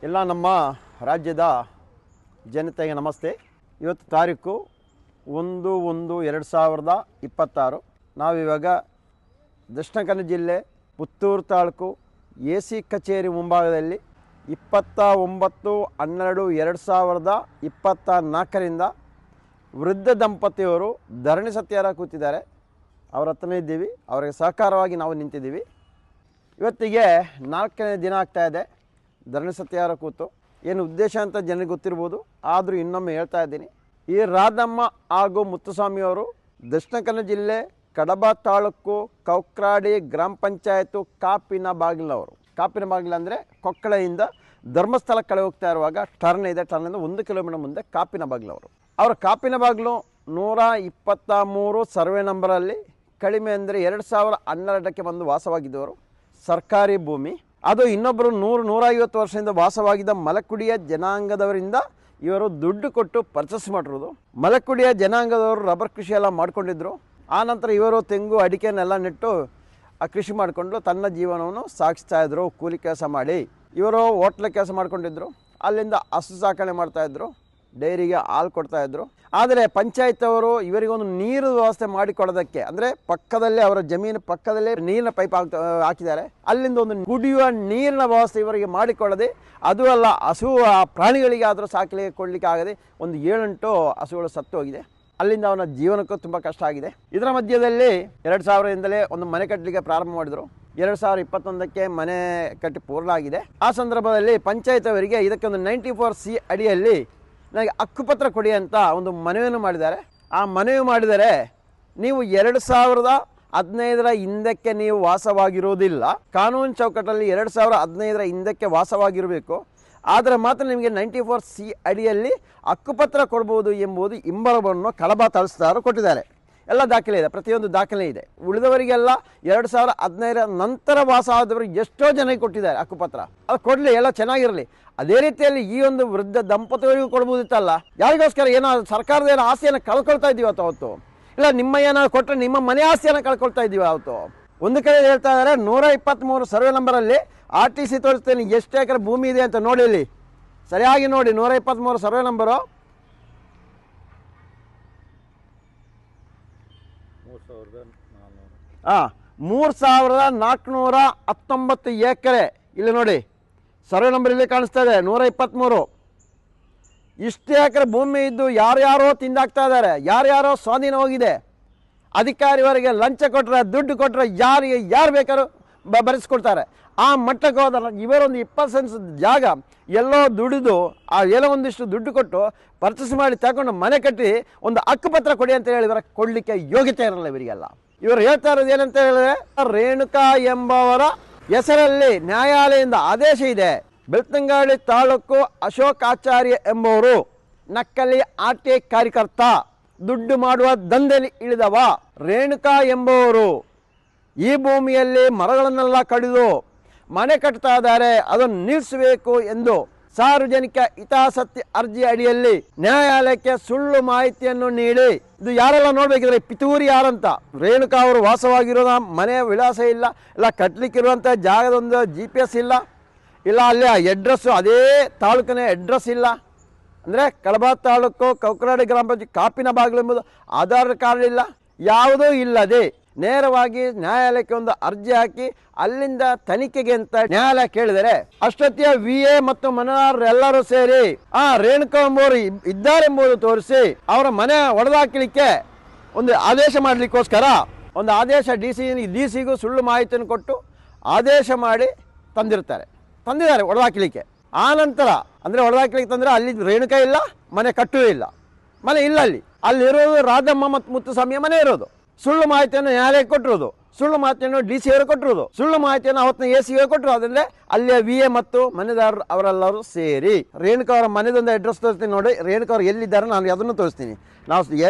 ಎಲ್ಲ ನಮ್ಮ ರಾಜ್ಯದ ಜನತೆಗೆ ನಮಸ್ತೆ. ಇವತ್ತು ತಾರೀಕು 1/1/2026. ನಾವಿವಾಗ ದಕ್ಷಿಣ ಕನ್ನಡ ಜಿಲ್ಲೆ ಪುತ್ತೂರು ತಾಲೂಕು AC ಕಚೇರಿ ಮುಂಭಾಗದಲ್ಲಿ 29/12/2024 ವೃದ್ಧ ದಂಪತಿಯವರು ಧರಣಿ ಸತ್ಯಾಗ್ರಹ ಕೂತಿದ್ದಾರೆ. ಅವ್ರ ಹತ್ರನೇ ಇದ್ದೀವಿ, ಅವರಿಗೆ ಸಹಕಾರವಾಗಿ ನಾವು ನಿಂತಿದ್ದೀವಿ. ಇವತ್ತಿಗೆ 4ನೇ ದಿನ ಆಗ್ತಾಯಿದೆ ಧರಣಿ ಸತ್ಯಾಗ್ರಹ ಕೂತು. ಏನು ಉದ್ದೇಶ ಅಂತ ಜನರಿಗೆ ಗೊತ್ತಿರ್ಬೋದು, ಆದರೂ ಇನ್ನೊಮ್ಮೆ ಹೇಳ್ತಾ ಇದ್ದೀನಿ. ಈ ರಾಧಮ್ಮ ಹಾಗೂ ಮುತ್ತುಸ್ವಾಮಿಯವರು ದಕ್ಷಿಣ ಕನ್ನಡ ಜಿಲ್ಲೆ ಕಡಬ ತಾಲೂಕು ಕೌಕ್ರಾಡಿ ಗ್ರಾಮ ಪಂಚಾಯತು ಕಾಪಿನ ಬಾಗಿಲವರು. ಕಾಪಿನ ಬಾಗಿಲು ಅಂದರೆ ಕೊಕ್ಕಳೆಯಿಂದ ಧರ್ಮಸ್ಥಳ ಕಡೆ ಹೋಗ್ತಾ ಇರುವಾಗ ಟರ್ನ್ ಇದೆ, ಟರ್ನಿಂದ 1 ಕಿಲೋಮೀಟರ್ ಮುಂದೆ ಕಾಪಿನ ಬಾಗಿಲವರು. ಅವರು ಕಾಪಿನ ಬಾಗಿಲು 123 ಸರ್ವೆ ನಂಬರಲ್ಲಿ ಕಡಿಮೆ ಅಂದರೆ 2012ಕ್ಕೆ ಬಂದು ವಾಸವಾಗಿದ್ದವರು. ಸರ್ಕಾರಿ ಭೂಮಿ ಅದು. ಇನ್ನೊಬ್ಬರು 100-150 ವರ್ಷದಿಂದ ವಾಸವಾಗಿದ್ದ ಮಲಕುಡಿಯ ಜನಾಂಗದವರಿಂದ ಇವರು ದುಡ್ಡು ಕೊಟ್ಟು ಪರ್ಚೇಸ್ ಮಾಡಿರೋದು. ಮಲಕುಡಿಯ ಜನಾಂಗದವರು ರಬ್ಬರ್ ಕೃಷಿ ಎಲ್ಲ ಮಾಡ್ಕೊಂಡಿದ್ರು. ಆನಂತರ ಇವರು ತೆಂಗು ಅಡಿಕೆನೆಲ್ಲ ನೆಟ್ಟು ಆ ಕೃಷಿ ಮಾಡಿಕೊಂಡು ತನ್ನ ಜೀವನವನ್ನು ಸಾಗಿಸ್ತಾಯಿದ್ರು. ಕೂಲಿ ಕೆಲಸ ಮಾಡಿ ಇವರು ಹೋಟ್ಲ ಕೆಲಸ ಮಾಡ್ಕೊಂಡಿದ್ರು. ಅಲ್ಲಿಂದ ಹಸು ಸಾಕಣೆ ಮಾಡ್ತಾಯಿದ್ರು, ಡೈರಿಗೆ ಹಾಲು ಕೊಡ್ತಾಯಿದ್ರು. ಆದರೆ ಪಂಚಾಯತ್ ಅವರು ಇವರಿಗೊಂದು ನೀರು ವ್ಯವಸ್ಥೆ ಮಾಡಿಕೊಡೋದಕ್ಕೆ, ಅಂದರೆ ಪಕ್ಕದಲ್ಲೇ ಅವರ ಜಮೀನು ಪಕ್ಕದಲ್ಲೇ ನೀರಿನ ಪೈಪ್ ಹಾಕಿದ್ದಾರೆ. ಅಲ್ಲಿಂದ ಒಂದು ಕುಡಿಯುವ ನೀರಿನ ವ್ಯವಸ್ಥೆ ಇವರಿಗೆ ಮಾಡಿಕೊಳ್ಳದೆ, ಅದು ಅಲ್ಲ ಹಸು ಪ್ರಾಣಿಗಳಿಗೆ ಆದರೂ ಸಾಕಲಿಕ್ಕೆ ಕೊಡಲಿಕ್ಕೆ ಆಗದೆ ಒಂದು 7-8 ಹಸುಗಳು ಸತ್ತು ಹೋಗಿದೆ. ಅಲ್ಲಿಂದ ಅವನ ಜೀವನಕ್ಕೂ ತುಂಬ ಕಷ್ಟ ಆಗಿದೆ. ಇದರ ಮಧ್ಯದಲ್ಲಿ 2000ರಿಂದಲೇ ಒಂದು ಮನೆ ಕಟ್ಟಲಿಕ್ಕೆ ಪ್ರಾರಂಭ ಮಾಡಿದರು. 2021ಕ್ಕೆ ಮನೆ ಕಟ್ಟಿ ಪೂರ್ಣ ಆಗಿದೆ. ಆ ಸಂದರ್ಭದಲ್ಲಿ ಪಂಚಾಯತ್ ಅವರಿಗೆ ಇದಕ್ಕೊಂದು 94C ಅಡಿಯಲ್ಲಿ ನನಗೆ ಹಕ್ಕುಪತ್ರ ಕೊಡಿ ಅಂತ ಒಂದು ಮನವಿಯನ್ನು ಮಾಡಿದ್ದಾರೆ. ಆ ಮನವಿ ಮಾಡಿದರೆ ನೀವು 2015ರ ಹಿಂದಕ್ಕೆ ನೀವು ವಾಸವಾಗಿರೋದಿಲ್ಲ, ಕಾನೂನು ಚೌಕಟ್ಟಲ್ಲಿ 2015ರ ಹಿಂದಕ್ಕೆ ವಾಸವಾಗಿರಬೇಕು, ಆದರೆ ಮಾತ್ರ ನಿಮಗೆ 94C ಅಡಿಯಲ್ಲಿ ಹಕ್ಕುಪತ್ರ ಕೊಡ್ಬೋದು ಎಂಬುದು ಹಿಂಬರವನ್ನು ಕಡಬ ತಹಸೀಲ್ದಾರ್ ಕೊಟ್ಟಿದ್ದಾರೆ. ಎಲ್ಲ ದಾಖಲೆ ಇದೆ, ಪ್ರತಿಯೊಂದು ದಾಖಲೆ ಇದೆ. ಉಳಿದವರಿಗೆಲ್ಲ 2015ರ ನಂತರ ವಾಸ ಆದವರಿಗೆ ಎಷ್ಟೋ ಜನಕ್ಕೆ ಕೊಟ್ಟಿದ್ದಾರೆ ಹಕ್ಕುಪತ್ರ. ಅದು ಕೊಡಲಿ, ಎಲ್ಲ ಚೆನ್ನಾಗಿರಲಿ. ಅದೇ ರೀತಿಯಲ್ಲಿ ಈ ಒಂದು ವೃದ್ಧ ದಂಪತಿಗಳಿಗೂ ಕೊಡ್ಬೋದಿತ್ತಲ್ಲ. ಯಾರಿಗೋಸ್ಕರ ಏನೋ ಸರ್ಕಾರದ ಏನೋ ಆಸ್ತಿಯನ್ನು ಕಳ್ಕೊಳ್ತಾ ಇದ್ದೀವಿ ಅವತ್ತು, ಇಲ್ಲ ನಿಮ್ಮ ಏನಾದ್ರು ಕೊಟ್ಟರೆ ನಿಮ್ಮ ಮನೆ ಆಸ್ತಿಯನ್ನು ಕಳ್ಕೊಳ್ತಾ ಇದ್ದೀವಿ ಅವತ್ತು. ಒಂದು ಕಡೆ ಹೇಳ್ತಾ ಇದ್ದಾರೆ 123 ಸರ್ವೆ ನಂಬರಲ್ಲಿ RTC ತೋರಿಸ್ತೇನೆ ಎಷ್ಟು ಎಕರೆ ಭೂಮಿ ಇದೆ ಅಂತ ನೋಡಿ. ಇಲ್ಲಿ ಸರಿಯಾಗಿ ನೋಡಿ, 123 ಸರ್ವೆ ನಂಬರು 3419 ಎಕರೆ. ಇಲ್ಲಿ ನೋಡಿ ಸರ್ವೆ ನಂಬರ್ ಇಲ್ಲಿ ಕಾಣಿಸ್ತಾ ಇದೆ 123. ಇಷ್ಟೇ ಎಕರೆ ಭೂಮಿ ಇದ್ದು ಯಾರ್ಯಾರೋ ತಿಂದಾಕ್ತಾ ಇದ್ದಾರೆ, ಯಾರ್ಯಾರೋ ಸ್ವಾಧೀನ ಹೋಗಿದೆ. ಅಧಿಕಾರಿವರಿಗೆ ಲಂಚ ಕೊಟ್ಟರೆ, ದುಡ್ಡು ಕೊಟ್ಟರೆ ಯಾರು ಬೇಕಾದ್ರೂ ಬರೆಸ್ಕೊಡ್ತಾರೆ. ಆ ಮಟ್ಟಕ್ಕೆ ಹೋದ ಇವರೊಂದು 20 ಸೆಂಟ್ಸ್ ಜಾಗ ಎಲ್ಲೋ ದುಡಿದು ಎಲ್ಲೋ ಒಂದಿಷ್ಟು ದುಡ್ಡು ಕೊಟ್ಟು ಪರ್ಚೇಸ್ ಮಾಡಿ ತಗೊಂಡು ಮನೆ ಕಟ್ಟಿ ಒಂದು ಹಕ್ಕುಪತ್ರ ಕೊಡಿ ಅಂತ ಹೇಳಿದ್ರೆ ಕೊಡಲಿಕ್ಕೆ ಯೋಗ್ಯತೆ ಇರಲ್ಲ ಇವರಿಗೆಲ್ಲ. ಇವರು ಹೇಳ್ತಾ ಇರೋದು ಏನಂತ ಹೇಳಿದ್ರೆ, ರೇಣುಕಾ ಎಂಬವರ ಹೆಸರಲ್ಲಿ ನ್ಯಾಯಾಲಯದಿಂದ ಆದೇಶ ಇದೆ. ಬೆಳ್ತಂಗಡಿ ತಾಲೂಕು ಅಶೋಕ್ ಆಚಾರ್ಯ ಎಂಬವರು ನಕಲಿ RTI ಕಾರ್ಯಕರ್ತ, ದುಡ್ಡು ಮಾಡುವ ದಂಧೆಯಲ್ಲಿ ಇಳಿದವ. ರೇಣುಕಾ ಎಂಬವರು ಈ ಭೂಮಿಯಲ್ಲಿ ಮರಗಳನ್ನೆಲ್ಲ ಕಡಿದು ಮನೆ ಕಟ್ತಾ ಇದ್ದಾರೆ, ಅದನ್ನು ನಿಲ್ಲಿಸಬೇಕು ಎಂದು ಸಾರ್ವಜನಿಕ ಹಿತಾಸಕ್ತಿ ಅರ್ಜಿ ಅಡಿಯಲ್ಲಿ ನ್ಯಾಯಾಲಯಕ್ಕೆ ಸುಳ್ಳು ಮಾಹಿತಿಯನ್ನು ನೀಡಿ, ಇದು ಯಾರೆಲ್ಲ ನೋಡ್ಬೇಕಿದ್ರೆ ಪಿತೂರಿ ಯಾರಂತ, ರೇಣುಕಾ ಅವರು ವಾಸವಾಗಿರೋ ಮನೆಯ ವಿಳಾಸ ಇಲ್ಲ, ಇಲ್ಲ ಕಟ್ಟಲಿಕ್ಕಿರುವಂಥ ಜಾಗದೊಂದು GPS ಇಲ್ಲ, ಅಲ್ಲಿ ಅಡ್ರೆಸ್ಸು ಅದೇ ತಾಲೂಕಿನ ಅಡ್ರೆಸ್ ಇಲ್ಲ, ಅಂದರೆ ಕಡಬ ತಾಲೂಕು ಕೌಕ್ರಾಡಿ ಗ್ರಾಮ ಪಂಚಾಯತ್ ಕಾಪಿನ ಬಾಗಿಲು ಎಂಬುದು ಆಧಾರ್ ಕಾರ್ಡ್ ಇಲ್ಲ, ಯಾವುದೂ ಇಲ್ಲದೆ ನೇರವಾಗಿ ನ್ಯಾಯಾಲಯಕ್ಕೆ ಒಂದು ಅರ್ಜಿ ಹಾಕಿ ಅಲ್ಲಿಂದ ತನಿಖೆಗೆ ಅಂತ ನ್ಯಾಯಾಲಯ ಕೇಳಿದರೆ ಅಷ್ಟೊತ್ತಿಯ VA ಮತ್ತು ಮನೆಯವರೆಲ್ಲರೂ ಸೇರಿ ರೇಣುಕಾ ಎಂಬುವರು ಇದ್ದಾರೆಂಬುದು ತೋರಿಸಿ ಅವರ ಮನೆ ಒಡೆದಾಕಲಿಕ್ಕೆ ಒಂದು ಆದೇಶ ಮಾಡಲಿಕ್ಕೋಸ್ಕರ ಒಂದು ಆದೇಶ DC-ಗೂ ಸುಳ್ಳು ಮಾಹಿತಿಯನ್ನು ಕೊಟ್ಟು ಆದೇಶ ಮಾಡಿ ತಂದಿದ್ದಾರೆ ಒಡೆದಾಕಲಿಕ್ಕೆ. ಆ ನಂತರ ಅಂದರೆ ಒಡೆದಾಕಲಿಕ್ಕೆ ತಂದರೆ ಅಲ್ಲಿ ರೇಣುಕಾ ಇಲ್ಲ, ಮನೆ ಕಟ್ಟೂ ಇಲ್ಲ, ಮನೆ ಇಲ್ಲ, ಅಲ್ಲಿರೋದು ರಾಧಮ್ಮ ಮತ್ತು ಮುತ್ತುಸ್ವಾಮಿಯ ಮನೆ ಇರೋದು. ಸುಳ್ಳು ಮಾಹಿತಿಯನ್ನು ನ್ಯಾಯಾಲಯಕ್ಕೆ ಕೊಟ್ಟಿರೋದು, ಸುಳ್ಳು ಮಾಹಿತಿಯನ್ನು DC ಅವರು ಕೊಟ್ಟಿರೋದು, ಸುಳ್ಳು ಮಾಹಿತಿಯನ್ನು ಅವತ್ತಿನ AC ಕೊಟ್ಟರು. ಅದರಿಂದ ಅಲ್ಲಿಯ VA ಮತ್ತು ಮನೆದಾರರು ಅವರೆಲ್ಲರೂ ಸೇರಿ ರೇಣುಕಾ ಅವರ ಮನೆದೊಂದು ಅಡ್ರೆಸ್ ತೋರಿಸ್ತೀನಿ ನೋಡಿ. ರೇಣುಕಾ ಅವರು ಎಲ್ಲಿದ್ದಾರೆ ನಾನು ಅದನ್ನು ತೋರಿಸ್ತೀನಿ. ನಾವು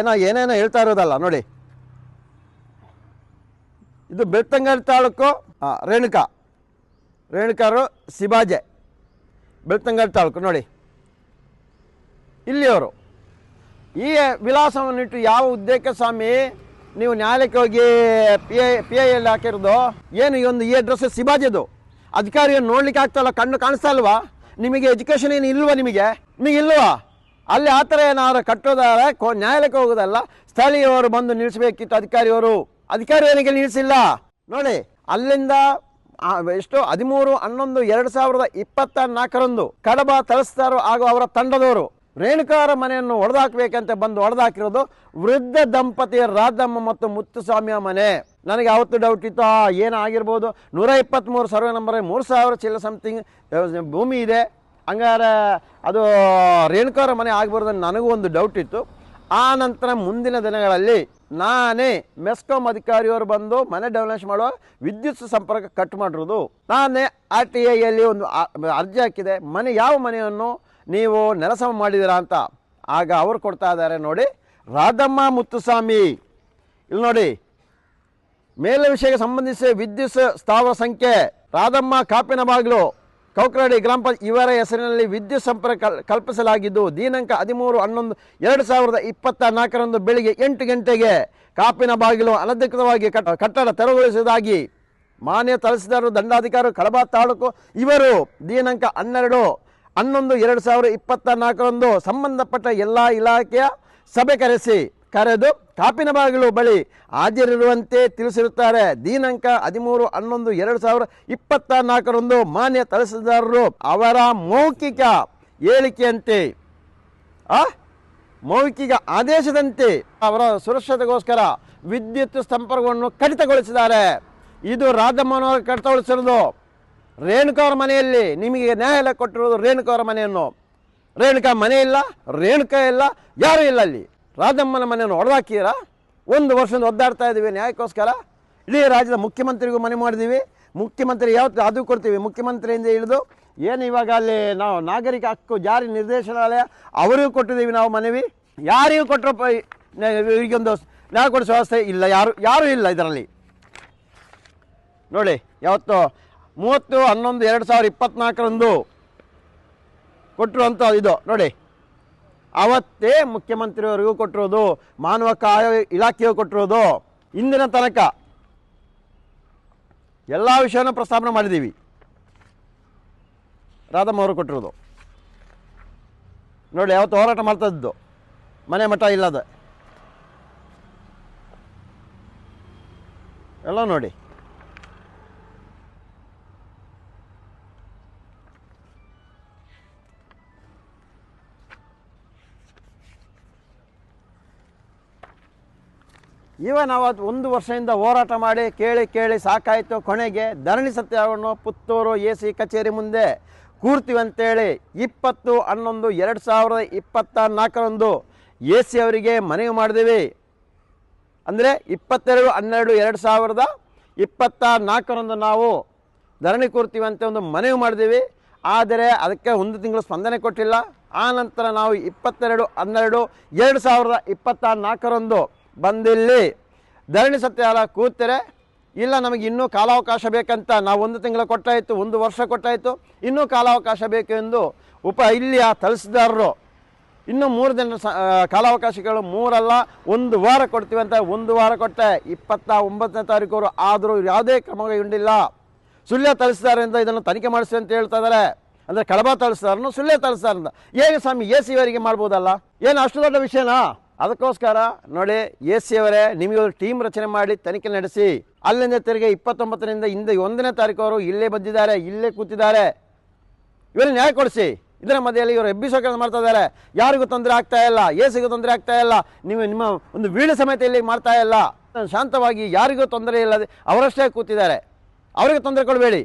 ಏನೇನೋ ಹೇಳ್ತಾ ಇರೋದಲ್ಲ ನೋಡಿ. ಇದು ಬೆಳ್ತಂಗಡಿ ತಾಲೂಕು ರೇಣುಕಾರು ಸಿಬಾಜೆ, ಬೆಳ್ತಂಗಡಿ ತಾಲೂಕು ನೋಡಿ. ಇಲ್ಲಿಯವರು ಈ ವಿಳಾಸವನ್ನಿಟ್ಟು ಯಾವ ಉದ್ದೇಶ ಸ್ವಾಮಿ ನೀವು ನ್ಯಾಯಾಲಯಕ್ಕೆ ಹೋಗಿ PI ಅಲ್ಲಿ ಹಾಕಿರೋದು ಏನು? ಈ ಅಡ್ರೆಸ್ ಸಿಬಾಜಿದು. ಅಧಿಕಾರಿಯನ್ನು ನೋಡ್ಲಿಕ್ಕೆ ಆಗ್ತಾಯಿಲ್ಲ, ಕಣ್ಣು ಕಾಣಿಸ್ತಾ ಇಲ್ವಾ? ನಿಮಗೆ ಎಜುಕೇಷನ್ ಏನು ಇಲ್ವಾ? ನಿಮಗೆ ಇಲ್ವಾ? ಅಲ್ಲಿ ಆ ಥರ ಏನಾದ್ರು ಕಟ್ಟೋದಾದ್ರೆ ನ್ಯಾಯಾಲಯಕ್ಕೆ ಹೋಗೋದಲ್ಲ, ಸ್ಥಳೀಯವರು ಬಂದು ನಿಲ್ಲಿಸಬೇಕಿತ್ತು. ಅಧಿಕಾರಿಯವರಿಗೆ ನಿಲ್ಲಿಸಿಲ್ಲ ನೋಡಿ. ಅಲ್ಲಿಂದ ಎಷ್ಟು 13/11/2024 ಕಡಬ ತಹಸೀಲ್ದಾರ್ ಹಾಗೂ ಅವರ ತಂಡದವರು ರೇಣುಕಾರ ಮನೆಯನ್ನು ಹೊಡೆದಾಕ್ಬೇಕಂತ ಬಂದು ಹೊಡೆದಾಕಿರೋದು ವೃದ್ಧ ದಂಪತಿಯ ರಾಧಮ್ಮ ಮತ್ತು ಮುತ್ತುಸ್ವಾಮಿಯ ಮನೆ. ನನಗೆ ಅವತ್ತು ಡೌಟ್ ಇತ್ತು, ಏನಾಗಿರ್ಬೋದು, 123 ಸರ್ವೆ ನಂಬರ್ 3000 ಚಿಲ್ಲ ಸಮಥಿಂಗ್ ಭೂಮಿ ಇದೆ, ಹಂಗಾರೆ ಅದು ರೇಣುಕಾರ ಮನೆ ಆಗ್ಬಾರ್ದು ನನಗೂ ಒಂದು ಡೌಟ್ ಇತ್ತು. ಆ ನಂತರ ಮುಂದಿನ ದಿನಗಳಲ್ಲಿ ನಾನೇ ಮೆಸ್ಕಾಂ ಅಧಿಕಾರಿಯವರು ಬಂದು ಮನೆ ಡೆವಲಪ್ ಮಾಡುವ ವಿದ್ಯುತ್ ಸಂಪರ್ಕ ಕಟ್ ಮಾಡಿರೋದು. ನಾನೇ RTIಯಲ್ಲಿ ಒಂದು ಅರ್ಜಿ ಹಾಕಿದೆ, ಯಾವ ಮನೆಯನ್ನು ನೀವು ನೆಲಸಮ ಮಾಡಿದ್ದೀರಾ ಅಂತ. ಆಗ ಅವರು ಕೊಡ್ತಾ ಇದ್ದಾರೆ ನೋಡಿ, ರಾಧಮ್ಮ ಮುತ್ತುಸ್ವಾಮಿ. ಇಲ್ಲಿ ನೋಡಿ, ಮೇಲೆ ವಿಷಯಕ್ಕೆ ಸಂಬಂಧಿಸಿ ವಿದ್ಯುತ್ ಸ್ಥಾವರ ಸಂಖ್ಯೆ ರಾಧಮ್ಮ ಕಾಪಿನ ಬಾಗಿಲು ಕೌಕರಡಿ ಗ್ರಾಮ ಪಂಚಾಯತ್ ಇವರ ಹೆಸರಿನಲ್ಲಿ ವಿದ್ಯುತ್ ಸಂಪರ್ಕ ಕಲ್ಪಿಸಲಾಗಿದ್ದು ದಿನಾಂಕ 13/11/2024 ಬೆಳಿಗ್ಗೆ 8 ಗಂಟೆಗೆ ಕಾಪಿನ ಬಾಗಿಲು ಅನಧಿಕೃತವಾಗಿ ಕಟ್ಟಡ ತೆರವುಗೊಳಿಸುವುದಾಗಿ ಮಾನ್ಯ ತಹಸೀಲ್ದಾರ್ ದಂಡಾಧಿಕಾರಿ ಕಡಬ ತಾಲೂಕು ಇವರು ದಿನಾಂಕ 12/11/2024 ಸಂಬಂಧಪಟ್ಟ ಎಲ್ಲ ಇಲಾಖೆಯ ಸಭೆ ಕರೆದು ಕಾಪಿನ ಬಾಗಿಲು ಬಳಿ ಹಾಜರಿರುವಂತೆ ತಿಳಿಸಿರುತ್ತಾರೆ. ದಿನಾಂಕ 13/11/2024 ಮಾನ್ಯ ತಹಸೀಲ್ದಾರರು ಅವರ ಮೌಖಿಕ ಹೇಳಿಕೆಯಂತೆ ಮೌಖಿಕ ಆದೇಶದಂತೆ ಅವರ ಸುರಕ್ಷತೆಗೋಸ್ಕರ ವಿದ್ಯುತ್ ಸಂಪರ್ಕವನ್ನು ಕಡಿತಗೊಳಿಸಿದ್ದಾರೆ. ಇದು ರಾಧಮ್ಮನವರು ಕಡಿತಗೊಳಿಸಿರೋದು. ರೇಣುಕಾ ಮನೆಯಲ್ಲಿ ನಿಮಗೆ ನ್ಯಾಯಾಲಯ ಕೊಟ್ಟಿರೋದು ರೇಣುಕಾ ಮನೆಯನ್ನು. ರೇಣುಕಾ ಮನೆ ಇಲ್ಲ, ರೇಣುಕಾ ಇಲ್ಲ, ಯಾರೂ ಇಲ್ಲ. ಅಲ್ಲಿ ರಾಧಮ್ಮನ ಮನೆಯನ್ನು ಹೊಡೆದಾಕಿರ 1 ವರ್ಷದಿಂದ ಒದ್ದಾಡ್ತಾ ಇದ್ದೀವಿ ನ್ಯಾಯಕ್ಕೋಸ್ಕರ. ಇಡೀ ರಾಜ್ಯದ ಮುಖ್ಯಮಂತ್ರಿಗೂ ಮನೆ ಮಾಡಿದ್ದೀವಿ. ಮುಖ್ಯಮಂತ್ರಿ ಯಾವತ್ತು ಅದು ಕೊಡ್ತೀವಿ, ಮುಖ್ಯಮಂತ್ರಿಯಿಂದ ಹಿಡಿದು ಏನು ಇವಾಗ ಅಲ್ಲಿ ನಾವು ನಾಗರಿಕ ಹಕ್ಕು ಜಾರಿ ನಿರ್ದೇಶನಾಲಯ ಅವರಿಗೂ ಕೊಟ್ಟಿದ್ದೀವಿ ನಾವು ಮನವಿ. ಯಾರಿಗೂ ಕೊಟ್ಟರು ಈಗೊಂದು ನ್ಯಾಯ ಕೊಡಿಸೋ ವ್ಯವಸ್ಥೆ ಇಲ್ಲ, ಯಾರೂ ಇಲ್ಲ ಇದರಲ್ಲಿ ನೋಡಿ. ಯಾವತ್ತು 30/11/2024 ಕೊಟ್ಟರು ಅಂತ ಇದು ನೋಡಿ. ಅವತ್ತೇ ಮುಖ್ಯಮಂತ್ರಿಯವರಿಗೂ ಕೊಟ್ಟಿರೋದು, ಮಾನವ ಇಲಾಖೆಯು ಕೊಟ್ಟಿರೋದು. ಇಂದಿನ ತನಕ ಎಲ್ಲ ವಿಷಯನ ಪ್ರಸ್ತಾವನೆ ಮಾಡಿದ್ದೀವಿ. ರಾಧಮ್ಮ ಅವರು ಕೊಟ್ಟಿರೋದು ನೋಡಿ. ಯಾವತ್ತು ಹೋರಾಟ ಮಾಡ್ತಾ ಇದ್ದು ಮನೆ ಮಠ ಇಲ್ಲದ ಎಲ್ಲ ನೋಡಿ. ನಾವು 1 ವರ್ಷದಿಂದ ಹೋರಾಟ ಮಾಡಿ ಕೇಳಿ ಸಾಕಾಯಿತು. ಕೊನೆಗೆ ಧರಣಿ ಸತ್ಯಾಗ್ರಹವನ್ನು ಪುತ್ತೂರು AC ಕಚೇರಿ ಮುಂದೆ ಕೂರ್ತೀವಿ ಅಂತೇಳಿ 20/11/2024 AC ಅವರಿಗೆ ಮನವಿ ಮಾಡಿದ್ದೀವಿ. ಅಂದರೆ 22/12/2024 ನಾವು ಧರಣಿ ಕೂರ್ತೀವಿ ಅಂತ ಒಂದು ಮನವಿ ಮಾಡಿದ್ದೀವಿ. ಆದರೆ ಅದಕ್ಕೆ 1 ತಿಂಗಳು ಸ್ಪಂದನೆ ಕೊಟ್ಟಿಲ್ಲ. ಆ ನಂತರ ನಾವು 22/12/2024 ಬಂದಿಲ್ಲಿ ಧರಣಿ ಸತ್ಯಾಗ್ರಹ ಕೂರ್ತಾರೆ. ಇಲ್ಲ, ನಮಗೆ ಇನ್ನೂ ಕಾಲಾವಕಾಶ ಬೇಕಂತ ನಾವು 1 ತಿಂಗಳು ಕೊಟ್ಟಾಯಿತು, 1 ವರ್ಷ ಕೊಟ್ಟಾಯಿತು, ಇನ್ನೂ ಕಾಲಾವಕಾಶ ಬೇಕು ಎಂದು ಇಲ್ಲಿಯ ತಹಸೀಲ್ದಾರರು ಇನ್ನೂ 3 ದಿನ ಕಾಲಾವಕಾಶಗಳು 3 ಅಲ್ಲ 1 ವಾರ ಕೊಡ್ತೀವಿ ಅಂತ 1 ವಾರ ಕೊಟ್ಟೆ. 29ನೇ ತಾರೀಕು ಆದರೂ ಯಾವುದೇ ಕ್ರಮ ಕೈಗೊಂಡಿಲ್ಲ. ಸುಳ್ಯ ತಹಸೀಲ್ದಾರರಿಂದ ಇದನ್ನು ತನಿಖೆ ಮಾಡಿಸಿ ಅಂತ ಹೇಳ್ತಾ ಇದ್ದಾರೆ. ಅಂದರೆ ಕಡಬ ತಹಸೀಲ್ದಾರನು ಸುಳ್ಯ ತಹಸೀಲ್ದಾರರಿಂದ ಹೇಗೆ ಸ್ವಾಮಿ AC ಅವರಿಗೆ ಮಾಡ್ಬೋದಲ್ಲ? ಏನು ಅಷ್ಟು ದೊಡ್ಡ ವಿಷಯನಾ? ಅದಕ್ಕೋಸ್ಕರ ನೋಡಿ, AC ಅವರೇ ನಿಮಗೆ ಒಂದು ಟೀಮ್ ರಚನೆ ಮಾಡಿ ತನಿಖೆ ನಡೆಸಿ. ಅಲ್ಲಿಂದ ತಿರುಗಿ 29ರಿಂದ 1ನೇ ತಾರೀಕು ಇಲ್ಲೇ ಬಂದಿದ್ದಾರೆ, ಇಲ್ಲೇ ಕೂತಿದ್ದಾರೆ. ಇವರಿಗೆ ನ್ಯಾಯ ಕೊಡಿಸಿ. ಇದರ ಮಧ್ಯೆಯಲ್ಲಿ ಇವರು ಎಬ್ಬಿಸೋ ಕೆಲಸ ಮಾಡ್ತಾ ಇದ್ದಾರೆ. ಯಾರಿಗೂ ತೊಂದರೆ ಆಗ್ತಾ ಇಲ್ಲ, ACಗೂ ತೊಂದರೆ ಆಗ್ತಾ ಇಲ್ಲ, ನೀವು ನಿಮ್ಮ ಒಂದು ವೀಡಿಯೋ ಸಮೇತ ಇಲ್ಲಿ ಮಾಡ್ತಾ ಇಲ್ಲ. ಶಾಂತವಾಗಿ ಯಾರಿಗೂ ತೊಂದರೆ ಇಲ್ಲದೆ ಅವರಷ್ಟೇ ಕೂತಿದ್ದಾರೆ. ಅವರಿಗೆ ತೊಂದರೆ ಕೊಡಬೇಡಿ.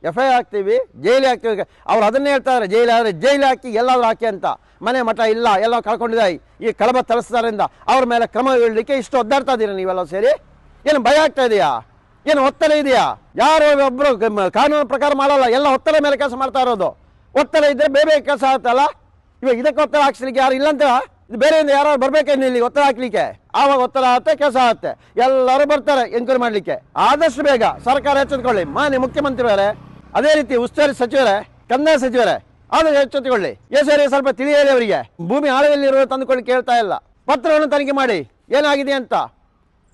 FIR ಹಾಕ್ತೀವಿ, ಜೈಲಿಗೆ ಹಾಕ್ತೀವಿ. ಅವ್ರು ಅದನ್ನೇ ಹೇಳ್ತಾರೆ, ಜೈಲು ಹಾಕಿ ಎಲ್ಲಾದರೂ ಹಾಕಿ ಅಂತ. ಮನೆ ಮಠ ಇಲ್ಲ, ಎಲ್ಲ ಕಳ್ಕೊಂಡಿದ್ದಾರೆ ಈ ಕಡಬ ತಹಸೀಲ್ದಾರರಿಂದ. ಅವ್ರ ಮೇಲೆ ಕ್ರಮ ಹೇಳಲಿಕ್ಕೆ ಇಷ್ಟು ಒದ್ದಾಡ್ತಾ ಇದ್ದೀರಾ ನೀವೆಲ್ಲ ಸೇರಿ. ಏನು ಭಯ ಆಗ್ತಾ ಇದೆಯಾ? ಏನು ಒತ್ತಡ ಇದೆಯಾ? ಯಾರು ಒಬ್ಬರು ಕಾನೂನು ಪ್ರಕಾರ ಮಾಡಲ್ಲ, ಎಲ್ಲ ಒತ್ತಡ ಮೇಲೆ ಕೆಲಸ ಮಾಡ್ತಾ ಇರೋದು. ಒತ್ತಡ ಇದ್ದರೆ ಬೇರೆ ಕೆಲಸ ಆಗುತ್ತಲ್ಲ. ಇವಾಗ ಇದಕ್ಕೆ ಒತ್ತಡ ಹಾಕ್ಸ್ಲಿಕ್ಕೆ ಯಾರು ಇಲ್ಲಂತ, ಇದು ಬೇರೆಯಿಂದ ಯಾರು ಬರ್ಬೇಕೇನು ಇಲ್ಲಿ ಒತ್ತಡ ಹಾಕ್ಲಿಕ್ಕೆ? ಆವಾಗ ಒತ್ತಡ ಆಗುತ್ತೆ, ಕೆಲಸ ಆಗುತ್ತೆ, ಎಲ್ಲರೂ ಬರ್ತಾರೆ ಎನ್ಕ್ವೈರಿ ಮಾಡಲಿಕ್ಕೆ. ಆದಷ್ಟು ಬೇಗ ಸರ್ಕಾರ ಎಚ್ಚೆತ್ತುಕೊಳ್ಳಿ. ಮಾನ್ಯ ಮುಖ್ಯಮಂತ್ರಿಯವರೇ, ಅದೇ ರೀತಿ ಉಸ್ತುವಾರಿ ಸಚಿವರೇ, ಕಂದಾಯ ಸಚಿವರೇ, ಆದರೆ ಎಚ್ಚೆತ್ತುಕೊಳ್ಳಿ. ಸರಿ ಸ್ವಲ್ಪ ತಿಳಿಯಲಿ ಅವರಿಗೆ. ಭೂಮಿ ಆಳದಲ್ಲಿರುವ ತಂದುಕೊಳ್ಳಿ ಕೇಳ್ತಾ ಇಲ್ಲ. ಪತ್ರವನ್ನು ತನಿಖೆ ಮಾಡಿ ಏನಾಗಿದೆ ಅಂತ.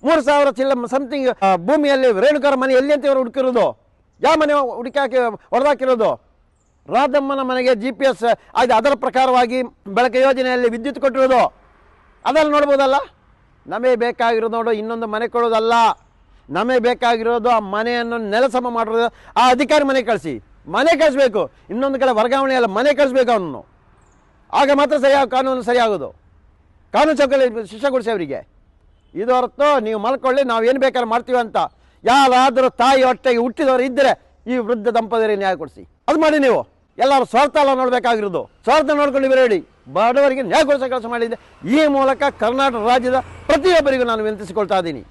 3,000 ಚಿಲ್ಲ ಸಮಥಿಂಗ್ ಭೂಮಿಯಲ್ಲಿ ರೇಣುಕಾರ ಮನೆ ಎಲ್ಲಿ ಅಂತ ಇವರು ಹುಡುಕಿರೋದು? ಯಾವ ಮನೆ ಹುಡುಕಿ ಹಾಕಿ ಹೊಡೆದಾಕಿರೋದು? ರಾಧಮ್ಮನ ಮನೆಗೆ GPS ಅದು ಅದರ ಪ್ರಕಾರವಾಗಿ ಬೆಳಕು ಯೋಜನೆಯಲ್ಲಿ ವಿದ್ಯುತ್ ಕೊಟ್ಟಿರೋದು ಅದನ್ನು ನೋಡ್ಬೋದಲ್ಲ. ನಮಗೆ ಬೇಕಾಗಿರೋದು ನೋಡು ಇನ್ನೊಂದು ಮನೆ ಕೊಡೋದಲ್ಲ, ನಮಗೆ ಬೇಕಾಗಿರೋದು ಆ ಮನೆಯನ್ನು ನೆಲಸಮ ಮಾಡಿರೋದು. ಆ ಅಧಿಕಾರಿ ಮನೆ ಕಳಿಸ್ಬೇಕು. ಇನ್ನೊಂದು ಕಡೆ ವರ್ಗಾವಣೆ ಅಲ್ಲ, ಮನೆ ಕಳಿಸ್ಬೇಕು ಅವನನ್ನು. ಆಗ ಮಾತ್ರ ಕಾನೂನು ಸರಿಯಾಗೋದು. ಕಾನೂನು ಚೌಕಲ್ಲಿ ಶಿಕ್ಷೆ ಕೊಡಿಸಿ ಅವರಿಗೆ. ಇದು ಹೊರತು ನೀವು ಮಲ್ಕೊಳ್ಳಿ, ನಾವು ಏನು ಬೇಕಾದ್ರೆ ಮಾಡ್ತೀವಿ ಅಂತ ಯಾರಾದರೂ ತಾಯಿ ಹೊಟ್ಟೆಗೆ ಹುಟ್ಟಿದವರು ಇದ್ದರೆ ಈ ವೃದ್ಧ ದಂಪತಿಯರಿಗೆ ನ್ಯಾಯ ಕೊಡಿಸಿ. ಅದು ಮಾಡಿ. ನೀವು ಎಲ್ಲರೂ ಸ್ವಾರ್ಥ ಅಲ್ಲ ನೋಡಬೇಕಾಗಿರೋದು. ಸ್ವಾರ್ಥ ನೋಡ್ಕೊಂಡು ಬೇಡಿ, ಬಡವರಿಗೆ ನ್ಯಾಯ ಕೊಡಿಸೋ ಕೆಲಸ ಮಾಡಿದ್ದೆ. ಈ ಮೂಲಕ ಕರ್ನಾಟಕ ರಾಜ್ಯದ ಪ್ರತಿಯೊಬ್ಬರಿಗೂ ನಾನು ವಿನಂತಿಸಿಕೊಳ್ತಾ ಇದ್ದೀನಿ.